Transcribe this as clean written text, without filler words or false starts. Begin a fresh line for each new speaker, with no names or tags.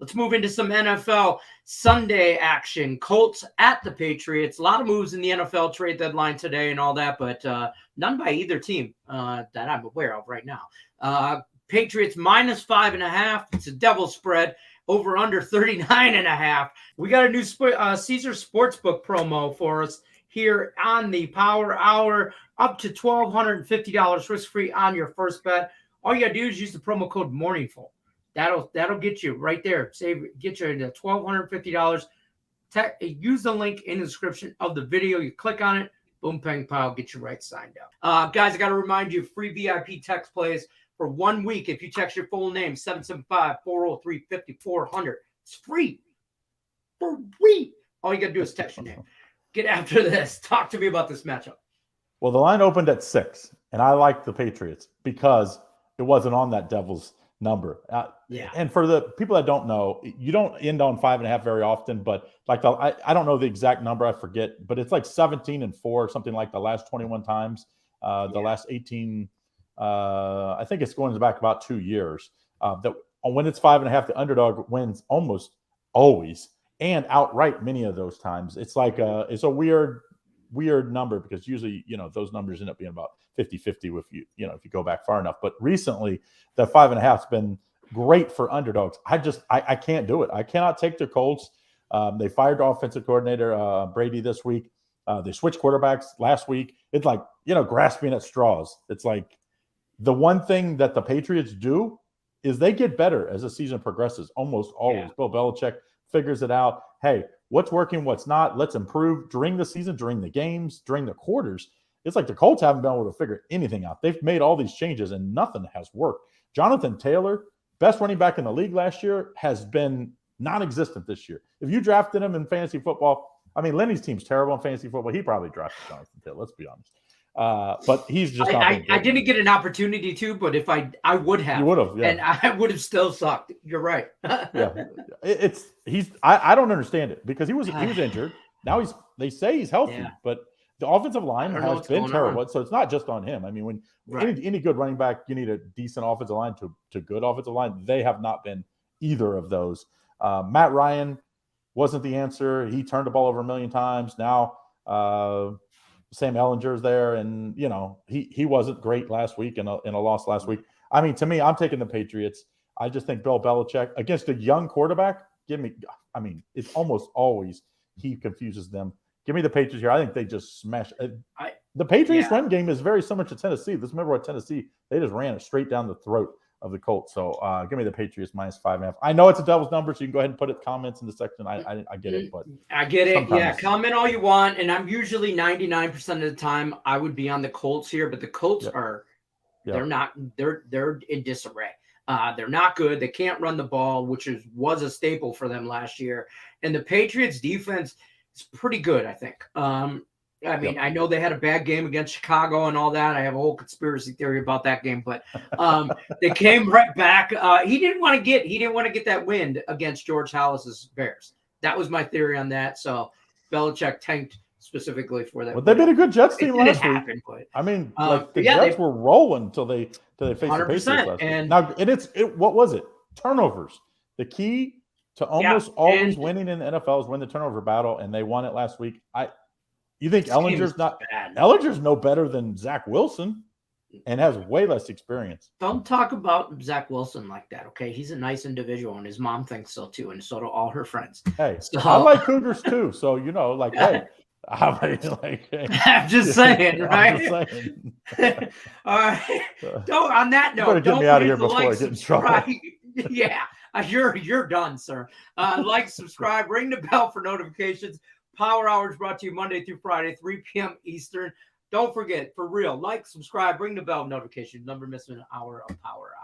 Let's move into some NFL Sunday action. Colts at the Patriots. A lot of moves in the NFL trade deadline today and all that, but none by either team that I'm aware of right now. Patriots -5.5. It's a double spread. Over under 39.5. We got a new Caesar Sportsbook promo for us here on the Power Hour. Up to $1,250 risk-free on your first bet. All you got to do is use the promo code MORNINGFUL. That'll get you right there. Get you into $1,250. Use the link in the description of the video. You click on it. Boom, pang, pow. Get you right signed up. Guys, I got to remind you, free VIP text plays for 1 week. If you text your full name, 775-403-5400. It's free. For free. All you got to do is text your name. Get after this. Talk to me about this matchup.
Well, the line opened at 6, and I liked the Patriots because it wasn't on that Devils number. And for the people that don't know, you don't end on 5.5 very often, but like I don't know the exact number, I forget, but it's like 17-4, something like the last 21 times. The last 18, I think it's going back about 2 years. That when it's 5.5, the underdog wins almost always and outright many of those times. It's like it's a weird number because usually, those numbers end up being about 50-50 if you go back far enough. But recently, the 5.5 has been great for underdogs. I can't do it. I cannot take the Colts. They fired the offensive coordinator Brady this week. They switched quarterbacks last week. It's like, grasping at straws. It's like the one thing that the Patriots do is they get better as the season progresses, almost always. Bill Belichick figures it out. Hey, what's working, what's not? Let's improve during the season, during the games, during the quarters. It's like the Colts haven't been able to figure anything out. They've made all these changes and nothing has worked. Jonathan Taylor, best running back in the league last year, has been non-existent this year. If you drafted him in fantasy football, I mean, Lenny's team's terrible in fantasy football. He probably drafted Jonathan Taylor, let's be honest. But he's just not been
I didn't get an opportunity to, but if I would have. You
would have, yeah.
And I would have still sucked. You're right.
Yeah. I don't understand it because he was injured. Now they say he's healthy, but the offensive line has been terrible. So it's not just on him. I mean, when any good running back, you need a decent offensive line to good offensive line. They have not been either of those. Matt Ryan wasn't the answer. He turned the ball over a million times. Now Sam Ellinger's there, and he wasn't great last week in a loss last week. I mean, to me, I'm taking the Patriots. I just think Bill Belichick against a young quarterback. It's almost always he confuses them. Give me the Patriots here. I think they just smash. The Patriots run game is very similar to Tennessee. Let's remember what Tennessee, they just ran it straight down the throat of the Colts. So give me the Patriots -5.5. I know it's a devil's number, so you can go ahead and put comments in the section. I get it, but
I get it. Yeah, comment all you want, and I'm usually 99% of the time I would be on the Colts here, but the Colts they're in disarray. They're not good. They can't run the ball, which was a staple for them last year. And the Patriots defense is pretty good, I think. I know they had a bad game against Chicago and all that. I have a whole conspiracy theory about that game, but they came right back. He didn't want to get that win against George Halas's Bears. That was my theory on that. So Belichick tanked specifically for that.
Well, they've been a good Jets team last week. The Jets were rolling until they faced the Patriots last week. Now, what was it? Turnovers. The key to almost always winning in the NFL is win the turnover battle, and they won it last week. You think Ellinger's no better than Zach Wilson and has way less experience?
Don't talk about Zach Wilson like that, okay? He's a nice individual, and his mom thinks so too, and so do all her friends.
Hey, I like Cougars too, so hey. I'm
just saying, right? I'm just saying. All right. On that note,
get me out of here before I get in trouble.
Yeah, you're done, sir. Like, subscribe, ring the bell for notifications. Power Hour is brought to you Monday through Friday, 3 p.m. Eastern. Don't forget, for real, like, subscribe, ring the bell notification. Never miss an hour of Power Hour.